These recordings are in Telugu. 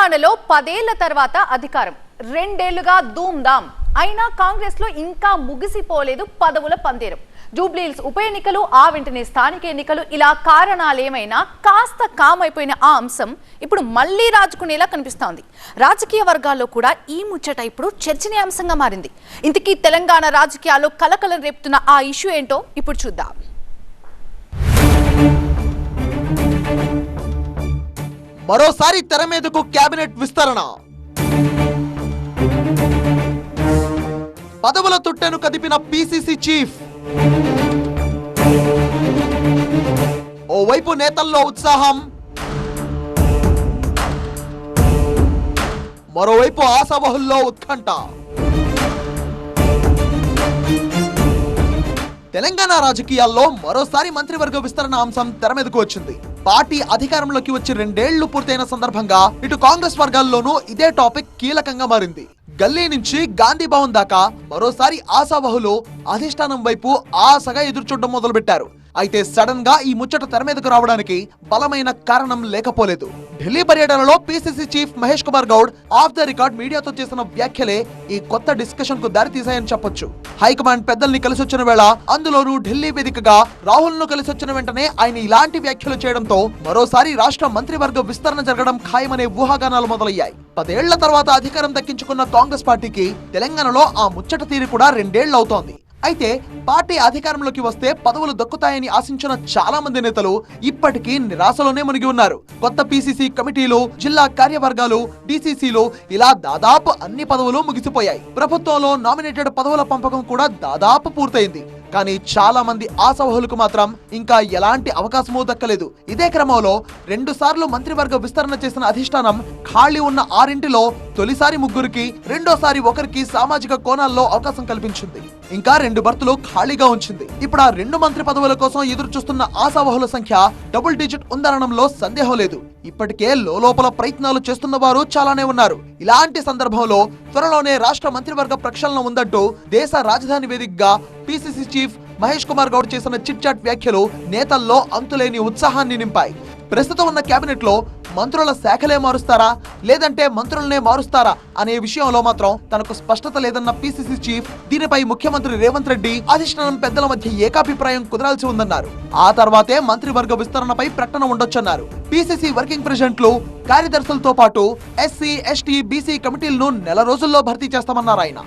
తెలంగాణలో 10 ఏళ్ల తర్వాత అధికారం, 2 ఏళ్లుగా ధూమ్ధామ్ అయినా కాంగ్రెస్ లో ఇంకా ముగిసిపోలేదు పదవుల పందేరం. జూబ్లీహిల్స్ ఉప ఎన్నికలు, ఆ వెంటనే స్థానిక ఎన్నికలు, ఇలా కారణాలేమైనా కాస్త కామైపోయిన ఆ అంశం ఇప్పుడు మళ్లీ రాజుకునేలా కనిపిస్తోంది. రాజకీయ వర్గాల్లో కూడా ఈ ముచ్చట ఇప్పుడు చర్చనీయాంశంగా మారింది. ఇంతకీ తెలంగాణ రాజకీయాల్లో కలకలం రేపుతున్న ఆ ఇష్యూ ఏంటో ఇప్పుడు చూద్దాం. మరోసారి తెర మీదకు కేబినెట్ విస్తరణ. పదవుల తుట్టెను కదిపిన పిసిసి చీఫ్. ఓవైపు నేతల్లో ఉత్సాహం, మరోవైపు ఆశావహుల్లో ఉత్కంఠ. తెలంగాణ రాజకీయాల్లో మరోసారి మంత్రివర్గ విస్తరణ అంశం తెర మీదకు వచ్చింది. పార్టీ అధికారంలోకి వచ్చి 2 ఏళ్లు పూర్తయిన సందర్భంగా ఇటు కాంగ్రెస్ వర్గాల్లోనూ ఇదే టాపిక్ కీలకంగా మారింది. గల్లీ నుంచి గాంధీ భవన్ దాకా మరోసారి ఆశావహులు అధిష్టానం వైపు ఆశగా ఎదురుచూడడం మొదలుపెట్టారు. అయితే సడన్ గా ఈ ముచ్చట తెర మీదకు రావడానికి బలమైన కారణం లేకపోలేదు. ఢిల్లీ పర్యటనలో PCC chief Mahesh Kumar Goud of the record మీడియాతో చేసిన వ్యాఖ్యలే ఈ కొత్త డిస్కషన్ కు దారి తీశాయని చెప్పొచ్చు. హైకమాండ్ పెద్దల్ని కలిసొచ్చిన వేళ, అందులోనూ ఢిల్లీ వేదికగా రాహుల్ ను కలిసొచ్చిన వెంటనే ఆయన ఇలాంటి వ్యాఖ్యలు చేయడంతో మరోసారి రాష్ట్ర మంత్రివర్గ విస్తరణ జరగడం ఖాయమనే ఊహాగానాలు మొదలయ్యాయి. 10 ఏళ్ల తర్వాత అధికారం దక్కించుకున్న కాంగ్రెస్ పార్టీకి తెలంగాణలో ఆ ముచ్చట తీరి కూడా 2 ఏళ్లు అవుతోంది. అయితే పార్టీ అధికారంలోకి వస్తే పదవులు దక్కుతాయని ఆశించిన చాలా మంది నేతలు ఇప్పటికీ నిరాశలోనే మునిగి ఉన్నారు. కొత్త పిసిసి కమిటీలు, జిల్లా కార్యవర్గాలు, డిసిసిలు, ఇలా దాదాపు అన్ని పదవులు ముగిసిపోయాయి. ప్రభుత్వంలో నామినేటెడ్ పదవుల పంపకం కూడా దాదాపు పూర్తయింది. కానీ చాలా మంది ఆశావహులకు మాత్రం ఇంకా ఎలాంటి అవకాశమూ దక్కలేదు. ఇదే క్రమంలో 2 సార్లు మంత్రివర్గ విస్తరణ చేసిన అధిష్టానం ఖాళీ ఉన్న 6 తొలిసారి 3కి, రెండోసారి 1కి సామాజిక కోణాల్లో అవకాశం కల్పించింది. ఇంకా 2 బర్తులు ఖాళీగా ఉంచింది. ఇప్పుడు ఆ 2 మంత్రి పదవుల కోసం ఎదురు చూస్తున్న ఆశావహుల సంఖ్య డబుల్ డిజిట్ ఉందనడంలో సందేహం లేదు. ఇప్పటికే లోపల ప్రయత్నాలు చేస్తున్న వారు చాలానే ఉన్నారు. ఇలాంటి సందర్భంలో త్వరలోనే రాష్ట్ర మంత్రివర్గ ప్రక్షాళన ఉందంటూ దేశ రాజధాని వేదికగా పిసిసి చీఫ్ మహేష్ కుమార్ గౌడ్ చేసిన చిట్ చాట్ వ్యాఖ్యలు నేతల్లో అంతులేని ఉత్సాహాన్ని నింపాయి. ప్రస్తుతం ఉన్న కేబినెట్ లో మంత్రుల శాఖలే మారుస్తారా, లేదంటే మంత్రులనే మారుస్తారా అనే విషయంలో మాత్రం తనకు స్పష్టత లేదన్న పిసిసి చీఫ్, దీనిపై ముఖ్యమంత్రి రేవంత్ రెడ్డి, అధిష్టానం పెద్దల మధ్య ఏకాభిప్రాయం కుదరాల్సి ఉందన్నారు. ఆ తర్వాతే మంత్రివర్గ విస్తరణపై ప్రకటన ఉండొచ్చన్నారు. పిసిసి వర్కింగ్ ప్రెసిడెంట్లు, కార్యదర్శులతో పాటు ఎస్సీ, ఎస్టీ, బీసీ కమిటీలను నెల రోజుల్లో భర్తీ చేస్తామన్నారు ఆయన.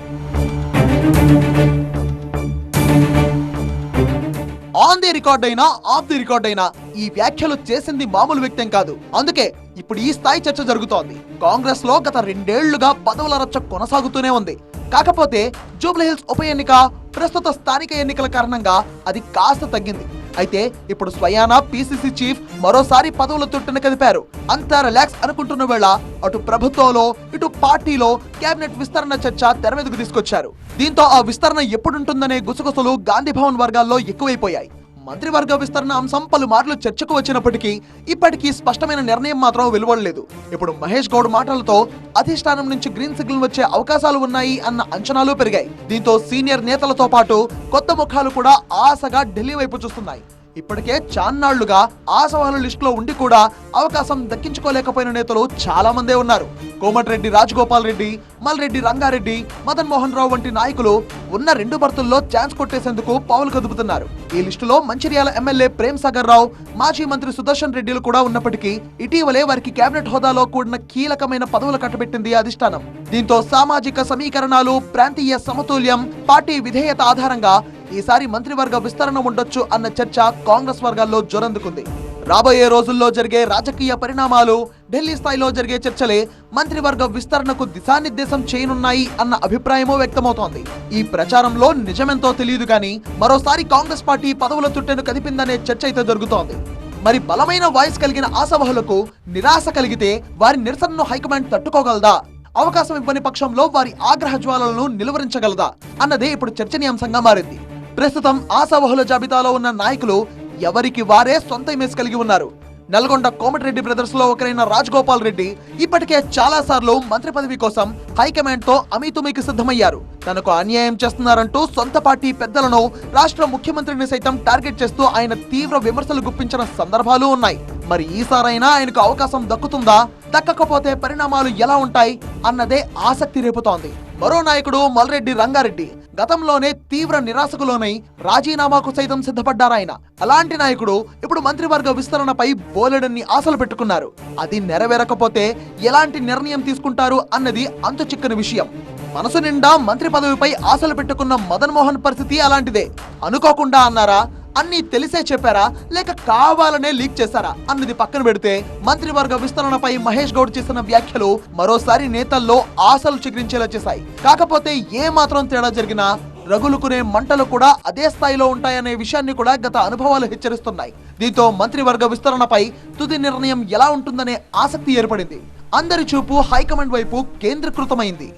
ఆన్ ది రికార్డ్ అయినా, ఆఫ్ ది రికార్డ్ అయినా ఈ వ్యాఖ్యలు చేసింది మామూలు వ్యక్తం కాదు. అందుకే ఇప్పుడు ఈ స్థాయి చర్చ జరుగుతోంది. కాంగ్రెస్ లో గత 2 ఏళ్లుగా పదవుల రచ్చ కొనసాగుతూనే ఉంది. కాకపోతే జూబ్లీహిల్స్ ఉప ఎన్నిక, ప్రస్తుత స్థానిక ఎన్నికల కారణంగా అది కాస్త తగ్గింది. అయితే ఇప్పుడు స్వయానా పిసిసి చీఫ్ మరోసారి పదవుల తుట్టును కదిపారు. అంతా రిలాక్స్ అనుకుంటున్న వేళ అటు ప్రభుత్వంలో, ఇటు పార్టీలో కేబినెట్ విస్తరణ చర్చ తెర మీదకు తీసుకొచ్చారు. దీంతో ఆ విస్తరణ ఎప్పుడుంటుందనే గుసగుసలు గాంధీ భవన్ వర్గాల్లో ఎక్కువైపోయాయి. మంత్రివర్గ విస్తరణ అంశం పలుమార్లు చర్చకు వచ్చినప్పటికీ ఇప్పటికీ స్పష్టమైన నిర్ణయం మాత్రం వెలువడలేదు. ఇప్పుడు మహేష్ గౌడ్ మాటలతో అధిష్టానం నుంచి గ్రీన్ సిగ్నల్ వచ్చే అవకాశాలు ఉన్నాయి అన్న అంచనాలు పెరిగాయి. దీంతో సీనియర్ నేతలతో పాటు కొత్త ముఖాలు కూడా ఆశగా ఢిల్లీ వైపు చూస్తున్నాయి. ఇప్పటికే చాన్నాళ్లుగా ఆశావాహుల లిస్టులో ఉండి కూడా అవకాశం దక్కించుకోలేకపోయిన నేతలు చాలా మందే ఉన్నారు. కోమటిరెడ్డి రాజగోపాల్ రెడ్డి, మల్రెడ్డి రంగారెడ్డి, మదన్ మోహన్ రావు వంటి నాయకులు ఉన్న 2 బర్తుల్లో ఛాన్స్ కొట్టేసేందుకు పావులు కదుపుతున్నారు. ఈ లిస్టులో మంచిర్యాల ఎమ్మెల్యే ప్రేమ్ సాగర్ రావు, మాజీ మంత్రి సుదర్శన్ రెడ్డిలు కూడా ఉన్నప్పటికీ ఇటీవలే వారికి కేబినెట్ హోదాలో కూడిన కీలకమైన పదవులు కట్టబెట్టింది అధిష్టానం. దీంతో సామాజిక సమీకరణాలు, ప్రాంతీయ సమతుల్యం, పార్టీ విధేయత ఆధారంగా ఈసారి మంత్రివర్గ విస్తరణ ఉండొచ్చు అన్న చర్చ కాంగ్రెస్ వర్గాల్లో జోరందుకుంది. రాబోయే రోజుల్లో జరిగే రాజకీయ పరిణామాలు, ఢిల్లీ స్థాయిలో జరిగే చర్చలే మంత్రివర్గ విస్తరణకు దిశానిర్దేశం చేయనున్నాయి అన్న అభిప్రాయమూ వ్యక్తమవుతోంది. ఈ ప్రచారంలో నిజమెంతో తెలియదు కానీ మరోసారి కాంగ్రెస్ పార్టీ పదవుల తుట్టెను కదిపిందనే చర్చ అయితే జరుగుతోంది. మరి బలమైన వాయిస్ కలిగిన ఆశావహులకు నిరాశ కలిగితే వారి నిరసనను హైకమాండ్ తట్టుకోగలదా? అవకాశం ఇవ్వని పక్షంలో వారి ఆగ్రహ జ్వాలలను నిలువరించగలదా అన్నదే ఇప్పుడు చర్చనీయాంశంగా మారింది. ప్రస్తుతం ఆశావహుల జాబితాలో ఉన్న నాయకులు ఎవరికి వారే సొంత ఇమేజ్ కలిగి ఉన్నారు. నల్గొండ కోమటిరెడ్డి బ్రదర్స్ లో ఒకరైన రాజగోపాల్ రెడ్డి ఇప్పటికే చాలా సార్లు మంత్రి పదవి కోసం హైకమాండ్ తో అమీతుమీకి సిద్ధమయ్యారు. తనకు అన్యాయం చేస్తున్నారంటూ సొంత పార్టీ పెద్దలను, రాష్ట్ర ముఖ్యమంత్రిని సైతం టార్గెట్ చేస్తూ ఆయన తీవ్ర విమర్శలు గుప్పించిన సందర్భాలు ఉన్నాయి. మరి ఈసారైనా ఆయనకు అవకాశం దక్కుతుందా? దక్కకపోతే పరిణామాలు ఎలా ఉంటాయి అన్నదే ఆసక్తి రేపుతోంది. మరో నాయకుడు మల్రెడ్డి రంగారెడ్డి గతంలోనే తీవ్ర నిరాశకు లోనై రాజీనామాకు సైతం సిద్ధపడ్డారాయన. అలాంటి నాయకుడు ఇప్పుడు మంత్రివర్గ విస్తరణపై బోలెడన్ని ఆశలు పెట్టుకున్నారు. అది నెరవేరకపోతే ఎలాంటి నిర్ణయం తీసుకుంటారు అన్నది అంతు చిక్కని విషయం. మనసు నిండా మంత్రి పదవిపై ఆశలు పెట్టుకున్న మదన్ మోహన్ పరిస్థితి అలాంటిదే. అనుకోకుండా అన్నారా, అన్ని తెలిసే చెప్పారా, లేక కావాలనే లీక్ చేశారా అన్నది పక్కన పెడితే మంత్రివర్గ విస్తరణపై మహేష్ గౌడ్ చేసిన వ్యాఖ్యలు మరోసారి నేతల్లో ఆశలు చిగురించేలా చేశాయి. కాకపోతే ఏ మాత్రం తేడా జరిగినా రగులుకునే మంటలు కూడా అదే స్థాయిలో ఉంటాయనే విషయాన్ని కూడా గత అనుభవాలు హెచ్చరిస్తున్నాయి. దీంతో మంత్రివర్గ విస్తరణపై తుది నిర్ణయం ఎలా ఉంటుందనే ఆసక్తి ఏర్పడింది. అందరి చూపు హైకమాండ్ వైపు కేంద్రీకృతమైంది.